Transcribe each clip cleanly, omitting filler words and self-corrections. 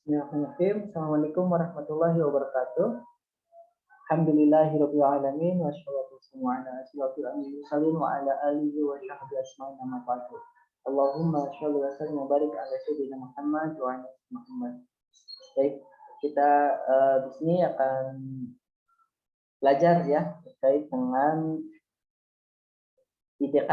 Bismillahirrahmanirrahim. Assalamualaikum warahmatullahi wabarakatuh. Alhamdulillahirabbil alamin wassalatu wassalamu ala asyrofil mursalin wa ala alihi wa sahbihi ajmain amma ba'du. Allahumma shalli wa sallim wa barik ala sayyidina Muhammad wa ala Muhammad. Baik, kita di sini akan belajar ya terkait dengan IDK,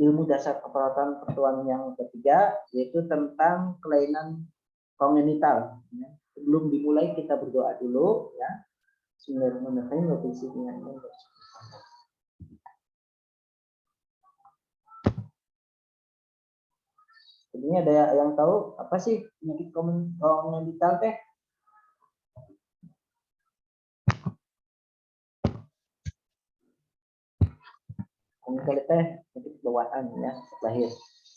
ilmu dasar keperawatan pertuan yang ketiga, yaitu tentang kelainan kongenital. Ya. Sebelum dimulai kita berdoa dulu ya. Bismillahirrahmanirrahim. Ini ada yang tahu apa sih penyakit kongenital teh? Kongenital teh penyakit bawaan ya lahir.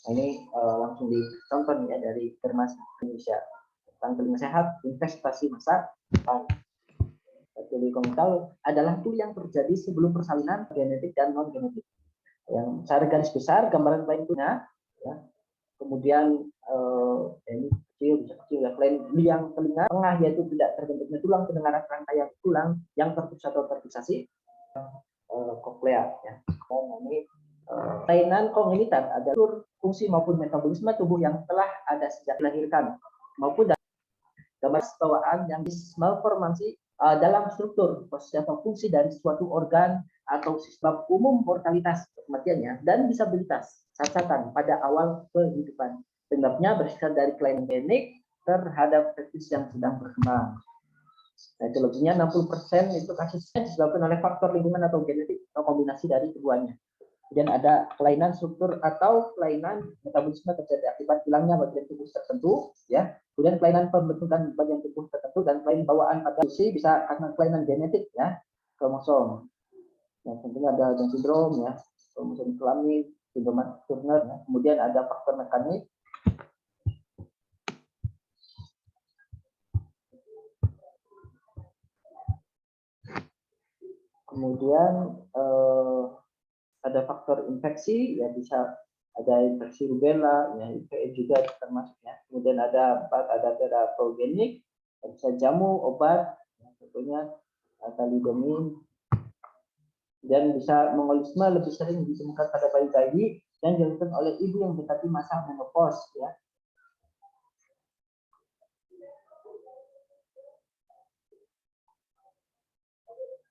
Nah, ini langsung ditonton ya dari Kermas Indonesia tentang kelima sehat investasi masa depan. Jadi kongenital adalah itu yang terjadi sebelum persalinan genetik dan non genetik. Yang secara garis besar gambaran lainnya ya. Kemudian ini kecil ya, yang telinga tengah yaitu tidak terbentuknya tulang pendengaran rangkaian tulang yang terputus atau terfiksasi koklea ya. Dan ini kelainan kongenital ada fungsi maupun metabolisme tubuh yang telah ada sejak dilahirkan maupun gambar bawaan yang malformasi dalam struktur proses atau fungsi dari suatu organ atau sistem umum mortalitas kematiannya dan disabilitas cacatan pada awal kehidupan. Penyebabnya berasal dari kelainan genetik terhadap fetus yang sedang berkembang. Nah, etiologinya 60% itu kasusnya disebabkan oleh faktor lingkungan atau genetik atau kombinasi dari keduanya. Kemudian ada kelainan struktur atau kelainan metabolisme terjadi akibat hilangnya bagian tubuh tertentu, ya. Kemudian kelainan pembentukan bagian tubuh tertentu dan kelainan bawaan pada usia bisa karena kelainan genetik, ya, kromosom. Nah, tentunya ada Down syndrome, ya, kromosom kelamin, sindrom Turner. Ya. Kemudian ada faktor mekanik. Kemudian ada faktor infeksi, ya bisa ada infeksi rubella, ya IPE juga termasuknya. Kemudian ada teratogenik, bisa jamu, obat, ya, tentunya thalidomid, dan bisa mongolisme lebih sering ditemukan pada bayi-bayi dan dilakukan oleh ibu yang mendekati masa menopause, ya.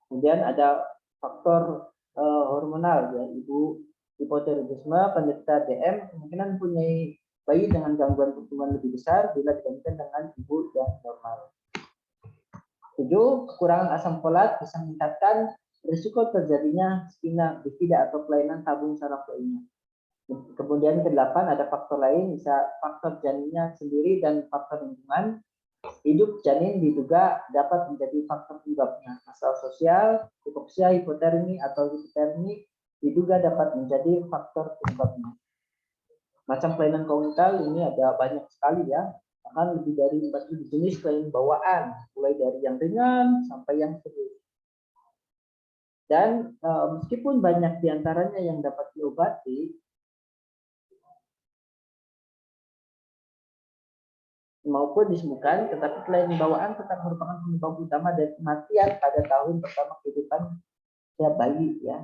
Kemudian ada faktor hormonal, ya, ibu hipotiroidisme, penderita DM kemungkinan mempunyai bayi dengan gangguan pertumbuhan lebih besar bila dibandingkan dengan ibu yang normal. 7. Kekurangan asam folat bisa meningkatkan risiko terjadinya spina bifida atau kelainan tabung saraf lainnya. Kemudian ke-8 ada faktor lain, bisa faktor janinnya sendiri dan faktor lingkungan. Hidup janin diduga dapat menjadi faktor penyebabnya. Masalah sosial, hipoksia, hipotermi atau hipotermi diduga dapat menjadi faktor penyebabnya. Macam kelainan kongenital ini ada banyak sekali, ya. Bahkan lebih dari 40 jenis kelainan bawaan, mulai dari yang ringan sampai yang serius. Dan meskipun banyak diantaranya yang dapat diobati, maupun disembuhkan, tetapi kelainan bawaan tetap merupakan penyebab utama dari kematian pada tahun pertama kehidupan bayi, ya.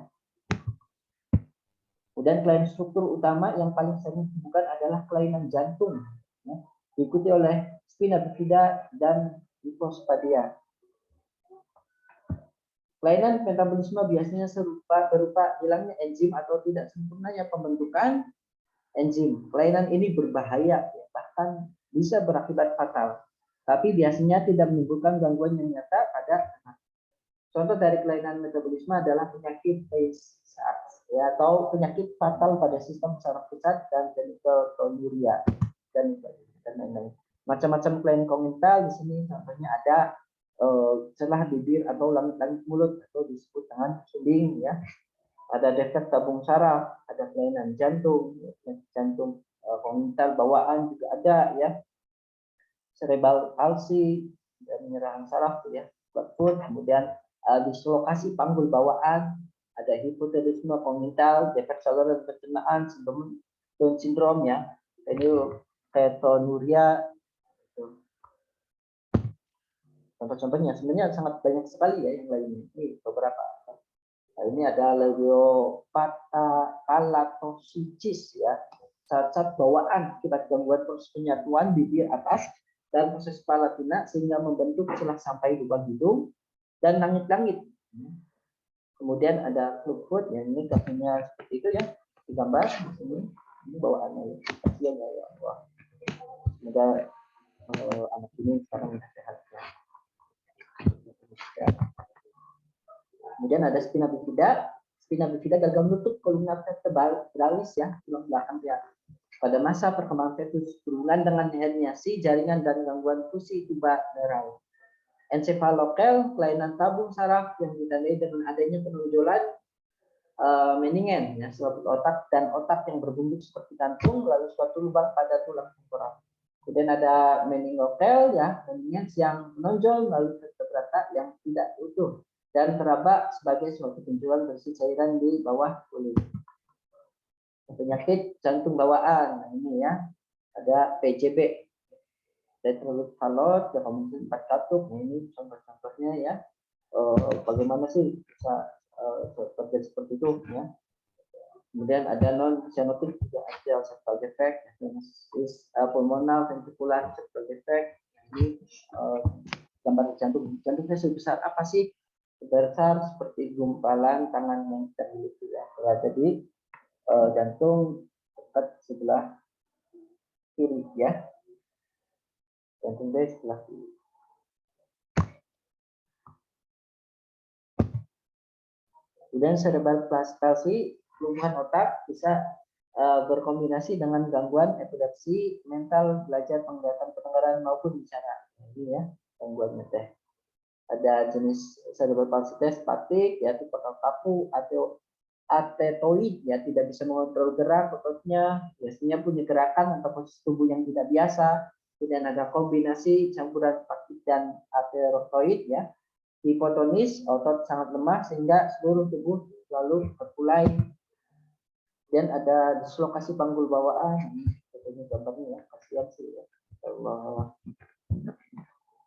Kemudian kelainan struktur utama yang paling sering ditemukan adalah kelainan jantung, ya, diikuti oleh spina bifida dan hipospadia. Kelainan metabolisme biasanya berupa hilangnya enzim atau tidak sempurnanya pembentukan enzim. Kelainan ini berbahaya, ya, bahkan bisa berakibat fatal, tapi biasanya tidak menimbulkan gangguan yang nyata pada anak. Contoh dari kelainan metabolisme adalah penyakit Tay-Sachs, ya, atau penyakit fatal pada sistem saraf pusat dan genitonuria dan lain-lain. Macam-macam kelainan kongenital di sini contohnya ada celah bibir atau langit-langit mulut atau disebut dengan sumbing, ya. Ada defek tabung saraf, ada kelainan jantung, kongenital bawaan juga ada, ya. Cerebral palsy dan penyerahan saraf, ya. Kemudian dislokasi panggul bawaan, ada hipotiroidisme kongenital, defek saluran pencernaan, sindrom Down syndrome, ya. Ini ketonuria. Contoh-contohnya sebenarnya sangat banyak sekali ya yang lainnya. Ini beberapa. Nah, ini ada leiopatalatosis ya, cacat bawaan akibat gangguan proses penyatuan bibir atas dan proses palatina sehingga membentuk celah sampai lubang hidung dan langit-langit. Kemudian ada clubfoot, ya ini kakinya seperti itu ya, digambar di sini. Ini bawaannya, kasihan ya. Wah, semoga anak ini sekarang sehat ya. Kemudian ada spina bifida. Spina bifida gagal menutup kolumna vertebralis ya, tulang belakang ya. Pada masa perkembangan fetus berhubungan dengan herniasi jaringan dan gangguan fusi tuba neural. Encephalokel, kelainan tabung saraf yang ditandai dengan adanya penonjolan meningen ya, selaput otak dan otak yang berbentuk seperti kantung lalu suatu lubang pada tulang temporal. Kemudian ada meningokel ya, meninges yang menonjol lalu vertebrata yang tidak utuh dan teraba sebagai suatu benjolan bersih cairan di bawah kulit. Penyakit jantung bawaan, nah ini ya, ada PJB, retrolut falot, komunitas 4 katup. Nah, ini contoh-contohnya ya, bagaimana sih bisa terjadi seperti itu ya. Kemudian ada non cyanotic juga ada septal defect, pulmonal ventricular septal defect. Ini gambar jantung. Jantungnya sebesar apa sih? Sebesar seperti gumpalan tangan yang terlilit ya. Berada di jantung dekat sebelah kiri ya. Jantung di sebelah kiri. Kemudian cerebral palsy, kelumpuhan otak bisa berkombinasi dengan gangguan epilepsi, mental, belajar, penglihatan, maupun bicara. Ini ya gangguannya teh. Ada jenis cerebral palsy spastik, ya tipe kaku atau atetoid, ya tidak bisa mengontrol gerak ototnya, biasanya punya gerakan atau posisi tubuh yang tidak biasa. Kemudian ada kombinasi campuran spastik dan aterotoid, ya. Hipotonis, otot sangat lemah sehingga seluruh tubuh selalu terkulai. Dan ada dislokasi panggul bawaan. Ini gambarnya ya, kasihan sih ya. Allah.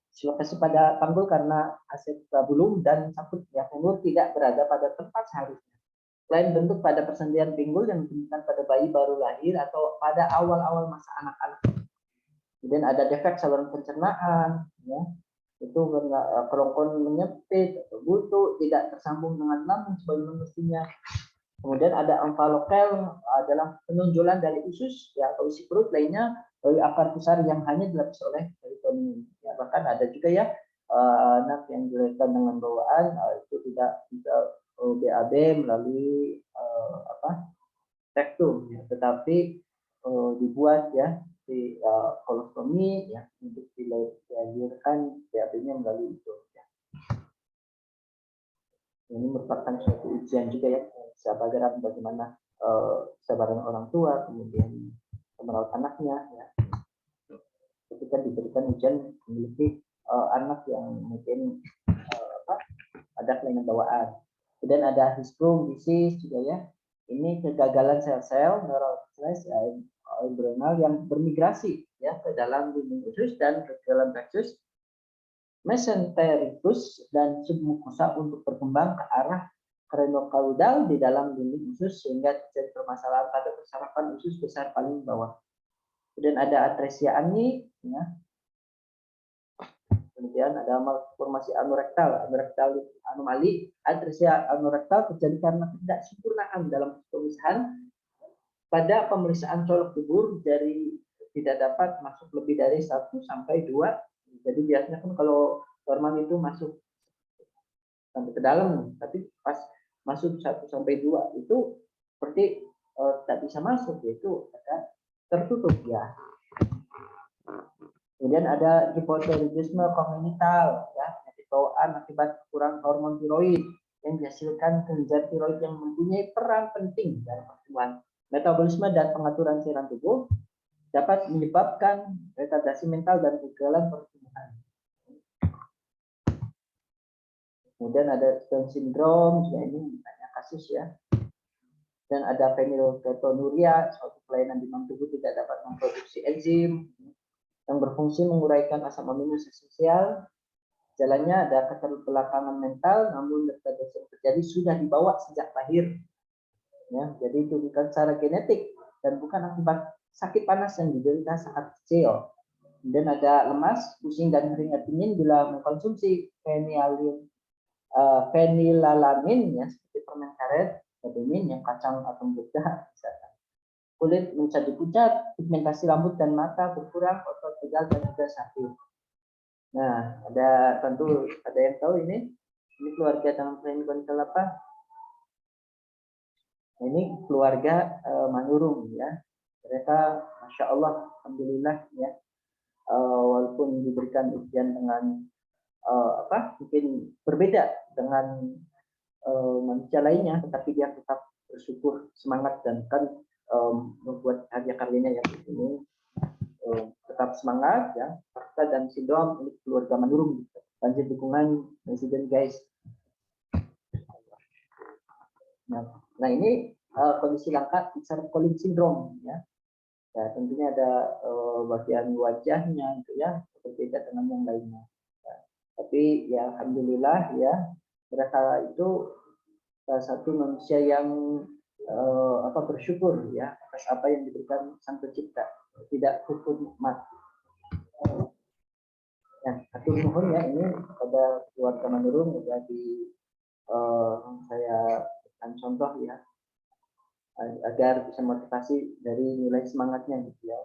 Dislokasi pada panggul karena acetabulum dan sangkut ya femur tidak berada pada tempat seharusnya. Selain bentuk pada persendian pinggul yang ditemukan pada bayi baru lahir atau pada awal-awal masa anak-anak. Kemudian ada defek saluran pencernaan, ya. Itu kerongkongan menyempit atau butuh, tidak tersambung dengan lambung sebagaimana mestinya. Kemudian ada amfalokel, adalah penonjolan dari usus ya atau isi perut lainnya dari akar pusar yang hanya dilapisi oleh peritoneum. Ya, bahkan ada juga ya anak yang dilahirkan dengan bawaan itu tidak bisa BAB melalui rektum, ya, tetapi dibuat ya di kolostomi ya untuk dilahirkan BAB-nya melalui itu. Ya. Ini merupakan suatu ujian juga ya, kesadaran bagaimana kesabaran orang tua, kemudian merawat anaknya ya. Ketika diberikan ujian memiliki anak yang mungkin ada kelainan bawaan. Kemudian ada Hirschsprung disease juga ya. Ini kegagalan sel-sel neural embryonal yang bermigrasi ya ke dalam dinding usus dan ke dalam plexus mesentericus dan submucosa untuk berkembang ke arah krenokaudal di dalam dinding usus sehingga terjadi permasalahan pada persarapan usus besar paling bawah. Kemudian ada atresia ani, ya. Kemudian ada malformasi anorektal anomali. Atresia anorektal terjadi karena tidak sempurnaan dalam pemeriksaan. Pada pemeriksaan colok dubur dari tidak dapat masuk lebih dari 1 sampai 2. Jadi biasanya kan kalau normal itu masuk sampai ke dalam, tapi pas masuk 1 sampai 2 itu seperti tak bisa masuk, yaitu tertutup ya. Kemudian ada hipotiroidisme kongenital ya, penyakit bawaan akibat kurang hormon tiroid yang dihasilkan kelenjar tiroid yang mempunyai peran penting dalam pertumbuhan metabolisme dan pengaturan cairan tubuh, dapat menyebabkan retardasi mental dan kegagalan pertumbuhan. Kemudian ada Down syndrome, juga ini banyak kasus ya. Dan ada fenilketonuria, suatu kelainan di dalam tubuh tidak dapat memproduksi enzim yang berfungsi menguraikan asam amino esensial. Jalannya ada keterbelakangan mental, namun retardasi yang terjadi sudah dibawa sejak lahir. Ya, jadi itu bukan secara genetik dan bukan akibat sakit panas yang diderita saat kecil. Kemudian ada lemas, pusing dan keringat dingin bila mengkonsumsi fenilalamin ya seperti permen karet, kedemin yang kacang atau buah. Kulit menjadi pucat, pigmentasi rambut dan mata berkurang, otot tegal dan juga sakit. Nah, tentu ada yang tahu ini keluarga dalam klinikal apa? Ini keluarga Manurung ya. Mereka, masya Allah, alhamdulillah ya. Walaupun diberikan ujian dengan mungkin berbeda dengan manusia lainnya, tetapi dia tetap bersyukur, semangat dan kan membuat karya-karyanya yang ini tetap semangat ya. Fakta dan sindrom milik keluarga Manurung. Lanjut dukungan presiden guys. Nah ini kondisi langka Richard Collins syndrome ya. Ya tentunya ada bagian wajahnya itu ya berbeda dengan yang lainnya. Ya, tapi ya alhamdulillah ya mereka itu salah satu manusia yang bersyukur ya atas apa yang diberikan Sang Pencipta, tidak kufur nikmat. Ya, atur nuhun ya ini pada keluarga Manurung jadi saya berikan contoh ya agar bisa motivasi dari nilai semangatnya gitu ya.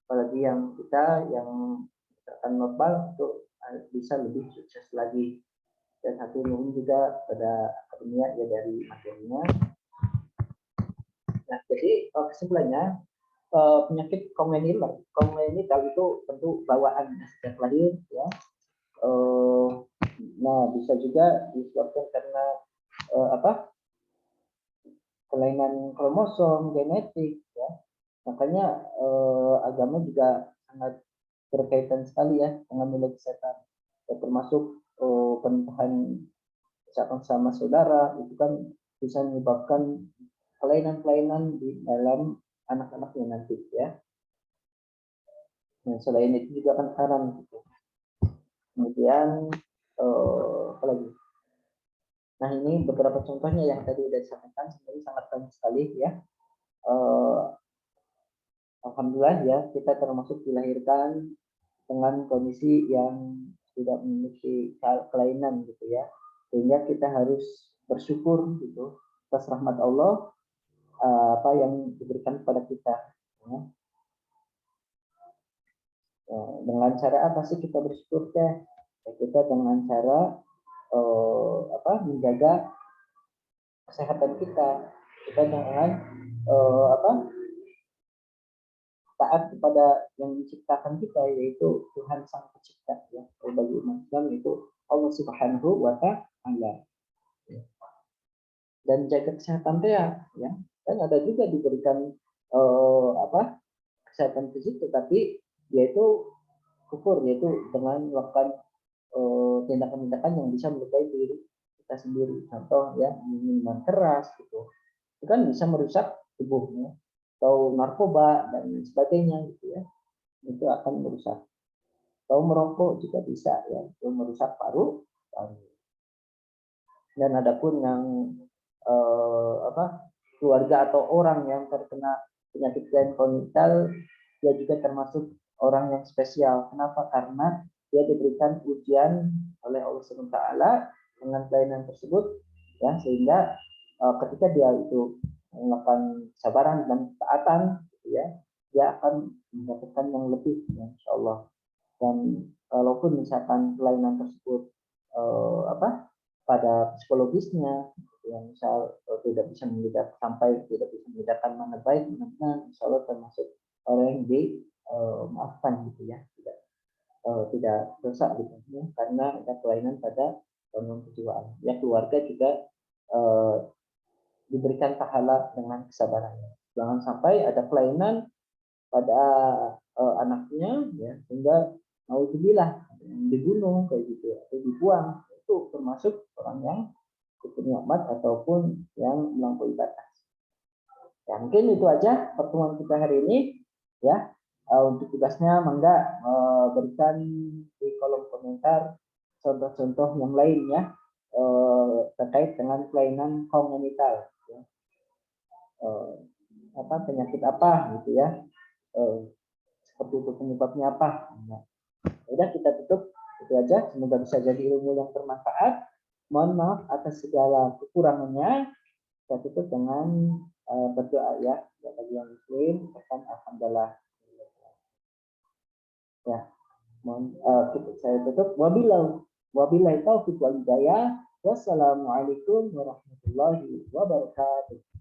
Apalagi yang kita yang akan global untuk bisa lebih sukses lagi. Dan satu nuhun juga pada akademia ya dari materinya. Nah, jadi kesimpulannya penyakit kongenital itu tentu bawaan sejak lahir ya. Nah, bisa juga disebabkan karena kelainan kromosom, genetik ya. Makanya agama juga sangat berkaitan sekali ya dengan nilai kesehatan. Ya, termasuk pernikahan misalkan sama saudara itu kan bisa menyebabkan kelainan-kelainan di dalam anak-anaknya nanti ya. Nah, selain itu juga kan haram gitu. Kemudian apa lagi? Nah ini beberapa contohnya yang tadi sudah disampaikan sebenarnya sangat banyak sekali ya. Alhamdulillah ya kita termasuk dilahirkan dengan kondisi yang tidak memiliki kelainan gitu ya, sehingga kita harus bersyukur gitu atas rahmat Allah apa yang diberikan kepada kita ya. Dengan cara apa sih kita bersyukur teh? Ya, kita dengan cara menjaga kesehatan kita dengan taat kepada yang menciptakan kita yaitu Tuhan Sang Pencipta ya. Bagi umat Islam itu Allah Subhanahu wa taala. Dan jaga kesehatan ya. Dan ada juga diberikan kesehatan fisik tetapi yaitu kufur yaitu dengan melakukan tindakan-tindakan yang bisa melukai diri kita sendiri. Contoh ya minuman keras gitu. Itu kan bisa merusak tubuhnya atau narkoba dan sebagainya gitu ya. Itu akan merusak. Atau merokok juga bisa ya, itu merusak paru. Dan adapun yang keluarga atau orang yang terkena penyakit kongenital dia juga termasuk orang yang spesial. Kenapa? Karena dia diberikan ujian oleh Allah SWT dengan kelainan tersebut ya, sehingga ketika dia itu melakukan kesabaran dan ketaatan gitu ya, dia akan mendapatkan yang lebih ya, insya Allah. Dan walaupun misalkan kelainan tersebut pada psikologisnya yang misal tidak bisa tidak bisa membedakan mana baik mana benar, insya Allah termasuk orang yang dimaafkan gitu ya, tidak dosa gitu ya, karena ada kelainan pada gangguan kejiwaan ya. Keluarga juga diberikan pahala dengan kesabarannya. Jangan sampai ada kelainan pada anaknya ya sehingga naudzubillah dibunuh kayak gitu atau dibuang. Itu termasuk orang yang kufur nikmat ataupun yang melampaui batas. Ya mungkin itu aja pertemuan kita hari ini ya. Untuk tugasnya mangga berikan di kolom komentar contoh-contoh yang lainnya terkait dengan kelainan kongenital, ya. Penyakit apa gitu ya, seperti itu penyebabnya apa. Nah, udah kita tutup itu aja, semoga bisa jadi ilmu yang bermanfaat. Mohon maaf atas segala kekurangannya. Kita tutup dengan berdoa ya, bagi yang muslim katakan alhamdulillah. Ya, saya tutup. Wabillahi taufiq wal hidayah. Wassalamualaikum warahmatullahi wabarakatuh.